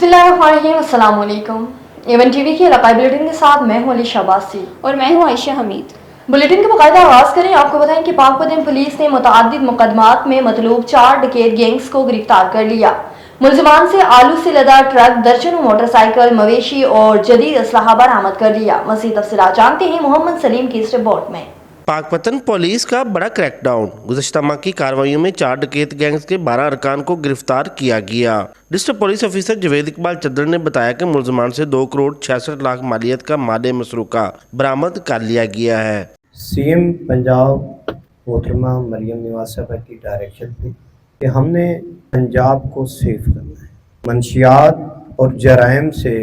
बिस्मिल्लाहिर्रहमानिर्रहीम, अस्सलाम वालेकुम। एवन टीवी के इलाकाई बुलेटिन के साथ मैं हूं अली शाबासी और मैं हूं आयशा हमीद। बुलेटिन के बाकायदा आगाज करें। आपको बताएं कि पाक-पतन पुलिस ने मुतअद्दिद मुकदमात में मतलूब 4 डकैत गैंग्स को गिरफ्तार कर लिया। मुलजिमान से आलू से लदा ट्रक, दर्जनों मोटरसाइकिल, मवेशी और जदीद असलहा बरामद कर लिया। मज़ीद तफसीलात जानते हैं मोहम्मद सलीम की इस रिपोर्ट में। पाकपतन पुलिस का बड़ा क्रैकडाउन। गुज़श्ता माह की कार्रवाइयों में 4 डकैत गैंग्स के 12 अरकान को गिरफ्तार किया गया। District police officer Javed Iqbal चद्दर ने बताया कि मुलजमान से 2 करोड़ 66 लाख मालियत का माल मसरूका बरामद कर लिया गया है। सीएम पंजाब मोहतरमा मरियम नवाज साहब की डायरेक्शन थी कि हमने पंजाब को सेफ करना है, मंशियात और जराइम से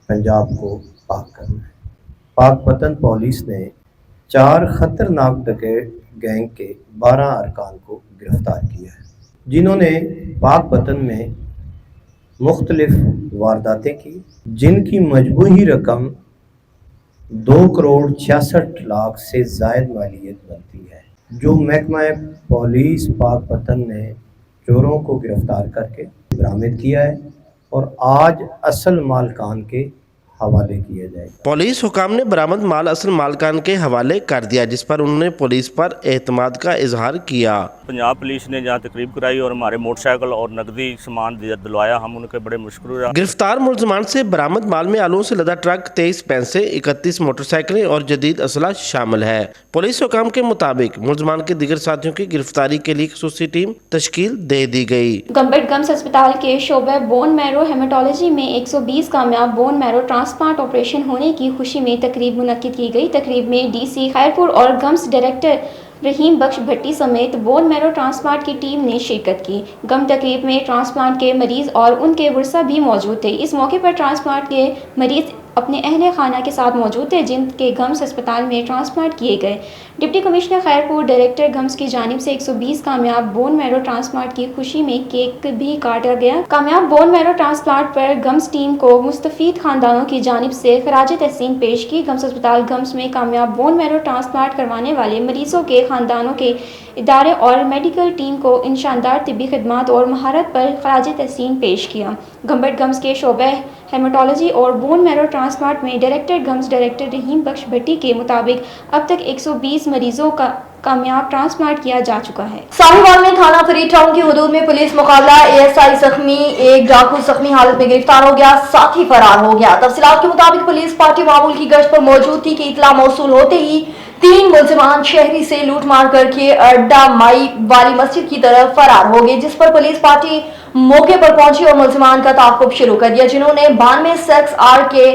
पंजाब को पाक करना है। पाकपतन पुलिस ने 4 खतरनाक डकैत गैंग के 12 अरकान को गिरफ्तार किया है, जिन्होंने पाकपतन में मुख्तलिफ वारदातें की, जिनकी मजबूरी रकम 2 करोड़ 66 लाख से ज़ायद मालियत बनती है, जो महकमा पुलिस पाकपतन ने चोरों को गिरफ्तार करके बरामद किया है और आज असल मालकान के हवाले किया जाएगा। पुलिस हुकाम ने बरामद माल असल मालकान के हवाले कर दिया, जिस पर उन्होंने पुलिस पर एतमाद का इजहार किया। पंजाब पुलिस ने जहाँ तकरीब कराई और हमारे मोटरसाइकिल और नकदी सामान दिलवाया, हम उनके बड़े मुशकुर। गिरफ्तार मुलजमान से बरामद माल में आलू से लदा ट्रक, 23 पैसे, 31 मोटरसाइकिलें और जदीद असला शामिल है। पुलिस हुकाम के मुताबिक मुलजमान के दीगर साथियों की गिरफ्तारी के लिए खुसूसी टीम तश्कील दे दी गई। गंबट गम्स अस्पताल के शोबे बोन मैरो हेमाटोलॉजी में 120 कामयाब बोन मैरो ट्रांसप्लांट ऑपरेशन होने की खुशी में तकरीब मुनक्किद की गई। तकरीब में डीसी खैरपुर और गम्स डायरेक्टर रहीम बख्श भट्टी समेत बोन मैरो ट्रांसप्लांट की टीम ने शिरकत की। गम तकरीब में ट्रांसप्लांट के मरीज और उनके वर्सा भी मौजूद थे। इस मौके पर ट्रांसप्लांट के मरीज अपने अहले खाना के साथ मौजूद थे, जिनके गम्स अस्पताल में ट्रांसप्लांट किए गए। Deputy commissioner Khairpur director gums की जानिब से 120 कामयाब बोन मैरो ट्रांसप्लांट की खुशी में केक भी काटा गया। कामयाब बोन मैरो ट्रांसप्लांट पर गम्स टीम को मुस्तफीद खानदानों की जानिब से खराज तहसीन पेश की। गम्स अस्पताल गम्स में कामयाब बोन मैरो ट्रांसप्लांट करवाने वाले मरीजों के खानदानों के इदारे और मेडिकल टीम को इन शानदार तिब्बी खिदमात और महारत पर खराज तहसीन पेश किया। गंबट गम्स के शोबे हेमाटोलॉजी और बोन मैरो ट्रांसप्लांट में डायरेक्टर गम्स डायरेक्टर रहीम बख्श भट्टी के मुताबिक अब तक 120 मरीजों का कामयाब ट्रांसप्लांट किया जा चुका है। साहिवाल में थाना फरीद टाउन की हुदूद में पुलिस मुकाबला, एएसआई जख्मी, एक डाकू जख्मी हालत में गिरफ्तार हो गया, साथी फरार हो गया। तफसीलात के मुताबिक पुलिस पार्टी मामूल की गश्त पर मौजूद थी कि इतला मौसूल होते ही 3 मुलजिमान शहरी से लूट मार करके अड्डा माई वाली मस्जिद की तरफ फरार हो गए, जिस पर पुलिस पार्टी मौके पर पहुंची और मुलजिमान का ताक़ुब शुरू कर दिया, जिन्होंने 92 सेक्स आर के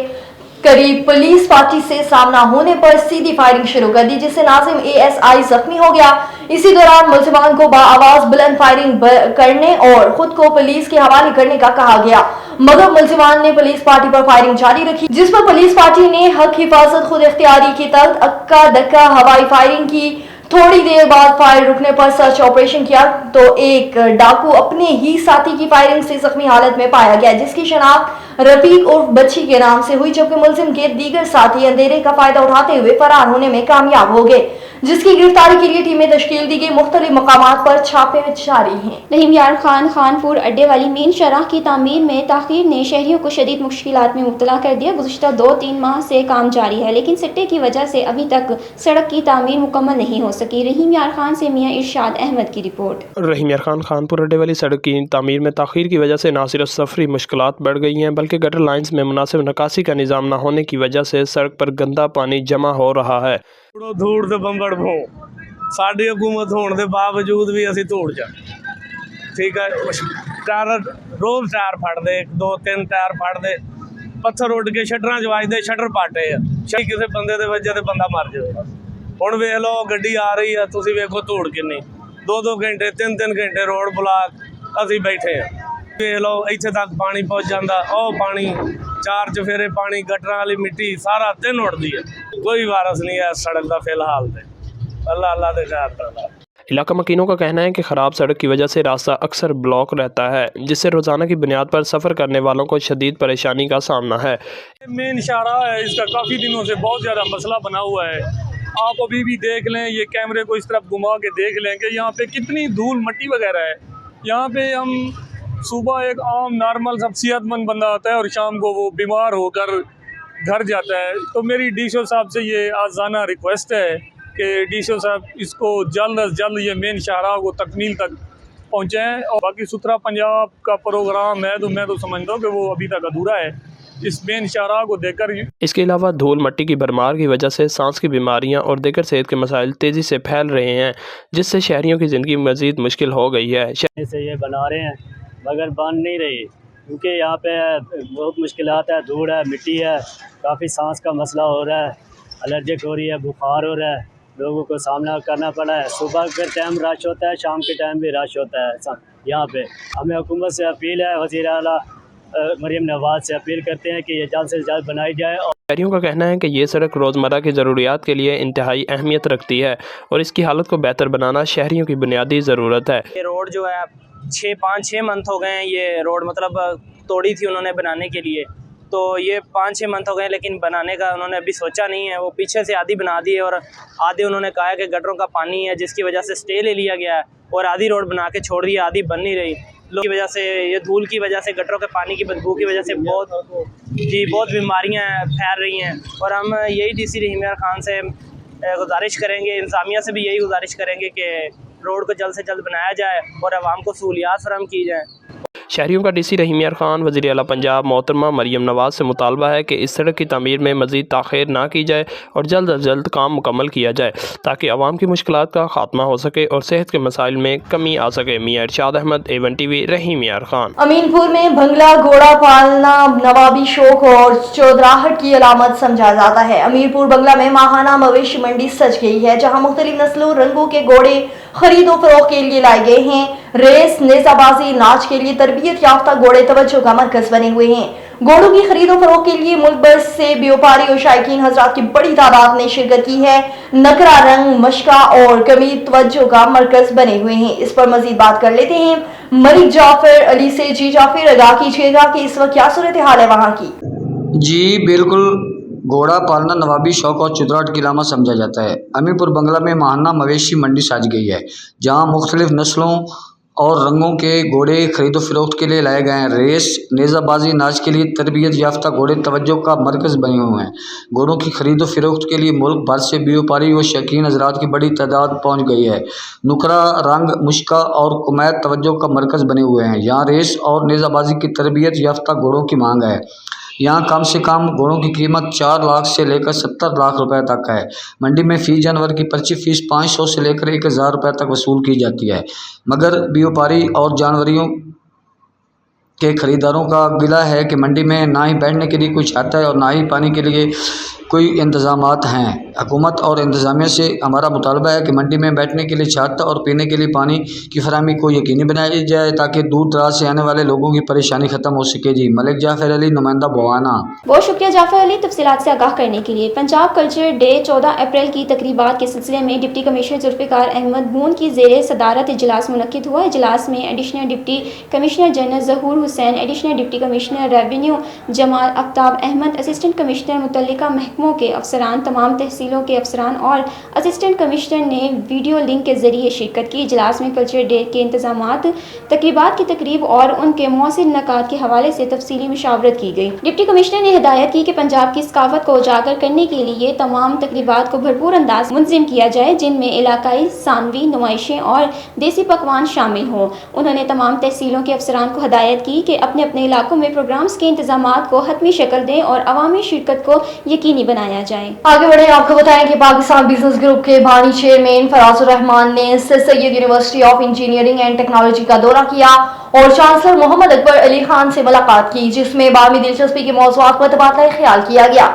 करीब पुलिस पार्टी से सामना होने पर सीधी फायरिंग शुरू कर दी, जिससे नाजिम एएसआई जख्मी हो गया। इसी दौरान मुलजिमान को बाआवाज बुलंद फायरिंग करने और खुद को पुलिस के हवाले करने का कहा गया, मगर मुलजिमान ने पुलिस पार्टी पर फायरिंग जारी रखी, जिस पर पुलिस पार्टी ने हक हिफाजत खुद इख्तियारी के तहत अक्का दक्का हवाई फायरिंग की। थोड़ी देर बाद फायर रुकने पर सर्च ऑपरेशन किया तो एक डाकू अपने ही साथी की फायरिंग से जख्मी हालत में पाया गया, जिसकी शनाख्त रफीक उर्फ बच्ची के नाम से हुई, जबकि मुलजिम के दीगर साथी अंधेरे का फायदा उठाते हुए फरार होने में कामयाब हो गए, जिसकी गिरफ्तारी के लिए टीमें तश्कील दी गई। मुख्तलिफ मकामात पर छापे जारी हैं। रहीम यार खान खानपुर अड्डे वाली मेन शराह की तामीर में ताखीर ने शहरियों को शदीद मुश्किलात में मुब्तला कर दिया। गुज़श्ता 2-3 माह से काम जारी है, लेकिन सिट्टे की वजह से अभी तक सड़क की तामीर मुकम्मल नहीं हो सकी। रहीम यार खान से मियाँ इरशाद अहमद की रिपोर्ट। रहीम यार खान खानपुर अड्डे वाली सड़क की तामीर में ताखीर की वजह से न सिर्फ सफरी मुश्किलात बढ़ गई हैं, बल्कि गटर लाइन्स में मुनासिब निकासी का निज़ाम न होने की वजह से सड़क पर गंदा पानी जमा हो रहा है। धूड़ ते बंबड़ भो साडी हुकूमत होने के बावजूद भी असी धूड़ च ठीक है। टायर रोज़ टायर फटते, 2-3 टायर फटते, पत्थर उड़ के शटरां च वजदे, शटर पाटे किसी बंदे दे वजह ते बंदा मर जाए। हुण वेख लो गड्डी आ रही है, तुसीं वेखो धूड़ किन्नी, 2-2 घंटे 3-3 घंटे रोड ब्लॉक असी बैठे हैं। वेख लो इत्थे तक पानी पहुँच जाता, ओ पानी 4 चफेरे पानी, गटरां वाली मिट्टी सारा दिन उड़ती है। कोई वारस नहीं है सड़क का फिलहाल। अल्लाह अल्लाह दे खैर करदा। इलाका मकीनों का कहना है कि ख़राब सड़क की वजह से रास्ता अक्सर ब्लॉक रहता है, जिससे रोज़ाना की बुनियाद पर सफ़र करने वालों को शदीद परेशानी का सामना है। मेन शाहराह है, इसका काफ़ी दिनों से बहुत ज़्यादा मसला बना हुआ है। आप अभी भी देख लें, ये कैमरे को इस तरफ घुमा के देख लें कि यहाँ पे कितनी धूल मट्टी वगैरह है। यहाँ पे हम सुबह एक आम नॉर्मल सब सेहतमंद बंदा आता है और शाम को वो बीमार होकर घर जाता है। तो मेरी डीसीओ साहब से ये आज़ाना रिक्वेस्ट है कि डीसीओ साहब इसको जल्द अज जल्द ये मेन शाहराह को तकमील तक पहुँचाएँ। और बाकी सुथरा पंजाब का प्रोग्राम है तो मैं तो समझता हूँ कि वो अभी तक अधूरा है। इस मेन शाहराह को देखकर इसके अलावा धूल मिट्टी की भरमार की वजह से सांस की बीमारियां और दीगर सेहत के मसाइल तेज़ी से फैल रहे हैं, जिससे शहरियों की ज़िंदगी मज़ीद मुश्किल हो गई है। से ये बना रहे हैं मगर बन नहीं रही, क्योंकि यहाँ पे बहुत मुश्किलात है, धूल है, मिट्टी है, काफ़ी सांस का मसला हो रहा है, एलर्जिक हो रही है, बुखार हो रहा है, लोगों को सामना करना पड़ा है। सुबह के टाइम रश होता है, शाम के टाइम भी रश होता है यहाँ पे। हमें हुकूमत से अपील है, वज़ीर आला मरियम नवाज से अपील करते हैं कि ये जल्द से जल्द बनाई जाए। और शहरियों का कहना है कि ये सड़क रोज़मर्रा की ज़रूरियात के लिए इंतहाई अहमियत रखती है और इसकी हालत को बेहतर बनाना शहरियों की बुनियादी ज़रूरत है। ये रोड जो है 5-6 मंथ हो गए हैं, ये रोड मतलब तोड़ी थी उन्होंने बनाने के लिए, तो ये 5-6 मंथ हो गए, लेकिन बनाने का उन्होंने अभी सोचा नहीं है। वो पीछे से आधी बना दी है और आधे उन्होंने कहा है कि गटरों का पानी है जिसकी वजह से स्टे ले लिया गया है, और आधी रोड बना के छोड़ दी है, आधी बन नहीं रही। लोग की वजह से, ये धूल की वजह से, गटरों के पानी की बदबू की वजह से बहुत बीमारियां फैल रही हैं। और हम यही डीसी रहीम यार खान से गुजारिश करेंगे, इंतज़ामिया से भी यही गुजारिश करेंगे कि रोड को जल्द से जल्द बनाया जाए और आवाम को सहूलियात फराहम की जाए। शहरियों का डीसी रहीम यार खान वज़ीर आला पंजाब मोहतरमा मरियम नवाज से मुतालबा है कि इस सड़क की तमीर में मज़ीद ताख़ीर ना की जाए और जल्द अज जल्द काम मुकम्मल किया जाए ताकि आवाम की मुश्किलात का खात्मा हो सके और सेहत के मसाइल में कमी आ सके। मियां इरशाद अहमद, A1 TV, रहीम यार खान। अमीनपुर में बंगला घोड़ा पालना नवाबी शौक और चौधराहट की अलामत समझा जाता है। अमीरपुर बंगला में माहाना मवेशी मंडी सज गई है, जहां मुख्तलिफ नस्लों रंगों के घोड़े खरीदो फरोख्त के लिए लाए गए हैं। रेस, नेजाबाजी, नाच के लिए तरबियत याफ्ता घोड़े तवज्जो का मरकज बने हुए हैं। घोड़ों की खरीदो फरोख्त के लिए मुल्क भर से व्यापारी और शायकीन हजरात की बड़ी तादाद ने शिरकत की है। नकरा, रंग, मशका और कमीज तवज्जो का मरकज बने हुए हैं। इस पर मजीद बात कर लेते हैं मलिक जाफर अली से। जी जाफर, आगाह कीजिएगा कि इस वक्त क्या सूरत हाल है वहाँ की? जी बिल्कुल, घोड़ा पालना नवाबी शौक और चुदराहट की अलामत समझा जाता है। अमीरपुर बंगला में माहाना मवेशी मंडी साज गई है, जहां मुख्तलिफ नस्लों और रंगों के घोड़े खरीदो फरोख्त के लिए लाए गए हैं। रेस, नेज़ाबाजी, नाच के लिए तरबियत याफ्ता घोड़े तवज्जो का मरकज़ बने हुए हैं। घोड़ों की खरीदो फरोख्त के लिए मुल्क भर से व्यापारी और शौकीन हजरात की बड़ी तादाद पहुँच गई है। नुकरा, रंग, मुश्का और कुमैत तवज्जो का मरकज़ बने हुए हैं। यहाँ रेस और नेज़ाबाजी की तरबियत याफ्ता घोड़ों की मांग है। यहाँ कम से कम घोड़ों की कीमत 4 लाख से लेकर 70 लाख रुपए तक है। मंडी में फ़ी जानवर की पर्ची फीस 500 से लेकर 1000 रुपये तक वसूल की जाती है, मगर व्यापारी और जानवरियों के खरीदारों का गिला है कि मंडी में ना ही बैठने के लिए कोई छत है और ना ही पानी के लिए कोई इंतज़ामात हैं। हुकूमत और इंतज़ामिया से हमारा मुतालबा है कि मंडी में बैठने के लिए छत और पीने के लिए पानी की फराहमी को यकीनी बनाई जाए ताकि दूर दराज से आने वाले लोगों की परेशानी ख़त्म हो सके। जी, मलिक जाफर अली, नुमाइंदा बवाना। बहुत शुक्रिया जाफर अली तफसीलात से आगाह करने के लिए। पंजाब कल्चर डे 14 अप्रैल की तकरीबात के सिलसिले में डिप्टी कमिश्नर जुल्फ़िकार अहमद बून की ज़ेर सदारत इजलास मुनक्किद हुआ। इजलास में additional deputy commissioner general Zahoor Hussain, additional deputy commissioner revenue Jamal Aftab Ahmed, assistant commissioner मुतल्लिका महकमों के अफसरान, तमाम तहसीलों के अफसरान और असिस्टेंट कमिश्नर ने वीडियो लिंक के जरिए शिरकत की। इजलास में कल्चर डे के इंतजामात, तकरीबात की तकरीब और उनके मौसर नकात के हवाले से तफसीली मशावरत की गई। डिप्टी कमिश्नर ने हिदायत की कि पंजाब की सकाफत को उजागर करने के लिए तमाम तकरीबात को भरपूर अंदाज मुनज़्ज़म किया जाए, जिनमें इलाकाई सानवी नुमाइशें और देसी पकवान शामिल हों। उन्होंने तमाम तहसीलों के अफसरान को हिदायत की कि अपने अपने इलाकों में प्रोग्राम्स के इंतजामात को हतमी शक्ल दें और अवामी शिरकत को यकीनी बनाया जाए। आगे बढ़े, आपको बताएं कि पाकिस्तान बिजनेस ग्रुप के बानी चेयरमैन फराजुर रहमान ने sir Syed university of engineering and technology का दौरा किया और चांसलर मोहम्मद अकबर अली खान से मुलाकात की, जिसमें बामी दिलचस्पी के मौज़ूआत पर तबादला ख्याल किया गया।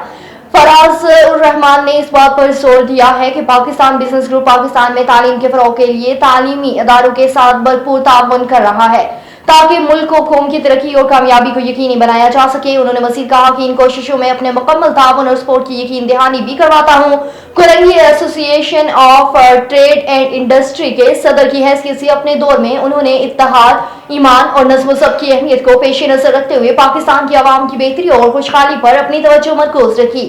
फराजुर रहमान ने इस बात पर जोर दिया है कि पाकिस्तान बिजनेस ग्रुप पाकिस्तान में तालीम के फरोग के लिए तालीमी इदारों के साथ भरपूर ताउन कर रहा है ताकि मुल्क को कौम की तरक्की और कामयाबी को यकीनी बनाया जा सके। उन्होंने मज़ीद कहा कि इन कोशिशों में अपने मुकम्मल ताउन और सपोर्ट की यकीन दहानी भी करवाता हूँ। Korangi association of trade and industry के सदर की हैसियत से अपने दौर में उन्होंने इत्तेहाद, ईमान और नज़्म ज़ब्त की अहमियत को पेश नज़र रखते हुए पाकिस्तान की आवाम की बेहतरी और खुशहाली पर अपनी तवज्जो मरकूज रखी।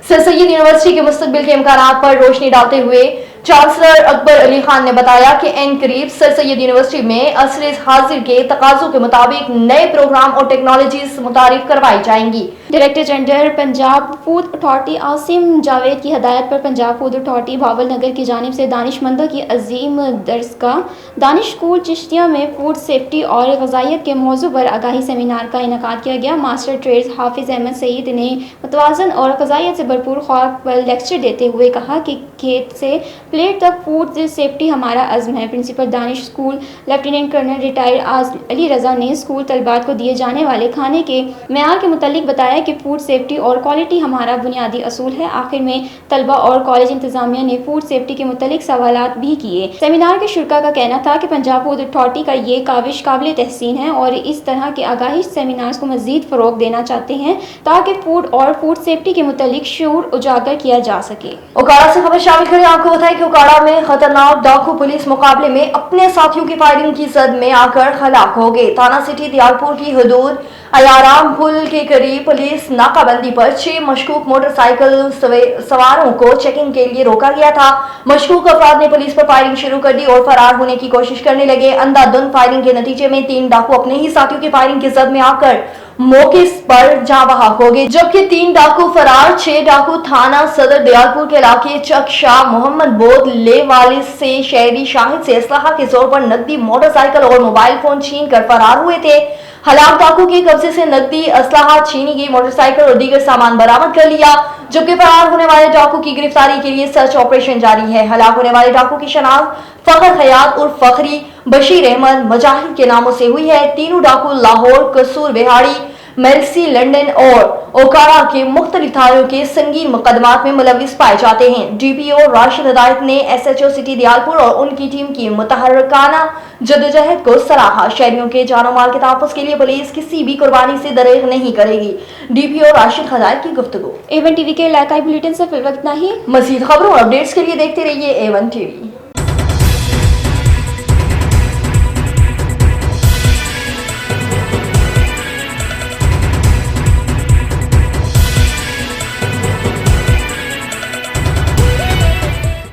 सर सैयद यूनिवर्सिटी के मुस्तकबिल के इम्कानात पर रोशनी डालते हुए चांसलर अकबर अली खान ने बताया कि इन करीब सर सैयद यूनिवर्सिटी में असर हाजिर के तकाजों के मुताबिक नए प्रोग्राम और टेक्नोलॉजीज मुतारिफ करवाई जाएंगी। Director general Punjab food authority Asim Javed की हदायत पर पंजाब फूड अथॉरिटी बावल नगर की जानिब से दानिशमंदों की अजीम दरसगाह दानिश स्कूल चिश्तिया में फूड सेफ्टी और ग़िज़ाइयत के मौजू पर आगाही सेमिनार का इनेकाद किया गया। मास्टर ट्रेड्स हाफिज़ अहमद सईद ने मुतवाज़न और ग़िज़ाइयत से भरपूर ख्वाब पर लेक्चर देते हुए कहा कि खेत से प्लेट तक फूड सेफ्टी हमारा अज़्म है। Principal Danish school lieutenant colonel retired Ali Raza ने स्कूल तलबात को दिए जाने वाले खाने के मेयार के मुतालिक बताया कि फूड सेफ्टी और क्वालिटी हमारा बुनियादी असूल है। आखिर में तलबा और कॉलेज इंतजामिया ने फूड सेफ्टी के मुतालिक सवालात भी किए। सेमिनार के शुरका का कहना था कि पंजाब फूड अथॉरिटी का ये काविश काबिल तहसीन है और इस तरह के आगाही सेमिनार्स को मज़ीद फ़रोग़ देना चाहते हैं ताकि फूड और फूड सेफ्टी के मुतालिक शऊर उजागर किया जा सके। उकाड़ा से खबर शामिल करें। आपको बताएं कि उकाड़ा में खतरनाक डाकू पुलिस मुकाबले में अपने साथियों की फायरिंग की जद में आकर हलाक हो गए। थाना सिटी दियालपुर की हदूद अयाराम पुल के करीब पुलिस नाकाबंदी पर 6 मशकूक मोटरसाइकिल सवारों को चेकिंग के लिए रोका गया था। मशकूक अफराद ने पुलिस पर फायरिंग शुरू कर दी और फरार होने की कोशिश करने लगे। अंधाधुंध फायरिंग के नतीजे में 3 डाकू अपने ही साथियों की फायरिंग की जद में आकर मौके पर जाँ बहक हो गए, जबकि 3 डाकू फरार। 6 डाकू थाना सदर दियालपुर के इलाके चक शाह मोहम्मद बोध ले वाले से शहरी शाहिद से असलहा के जोर पर नकदी मोटरसाइकिल और मोबाइल फोन छीन कर फरार हुए थे। हलाक डाकू के कब्जे से नकदी, असलहा, छीनी गई मोटरसाइकिल और दीगर सामान बरामद कर लिया, जबकि फरार होने वाले डाकू की गिरफ्तारी के लिए सर्च ऑपरेशन जारी है। हलाक होने वाले डाकू की शनाख्त फखर हयात उर्फ फखरी, बशीर अहमद, मुजाहिद के नामों से हुई है। तीनों डाकू लाहौर, कसूर बिहाड़ी, मेल्सी, लंदन और ओकाड़ा के मुख्तलिफ थानों के संगीन मुकदमात में मुलविस पाए जाते हैं। डीपीओ राशिद हिदायत ने एसएचओ सिटी दियालपुर और उनकी टीम की मुतहर्रिकाना जदोजहद को सराहा। शहरियों के जानो माल के तहफ़्फ़ुज़ के लिए पुलिस किसी भी कुर्बानी से दरेग नहीं करेगी। डीपीओ राशिद हिदायत की गुफ्तगू। A1 टीवी के इलाकाई बुलेटिन से फिलहाल इतना ही। मज़ीद खबरों और अपडेट्स के लिए देखते रहिए A1 टीवी।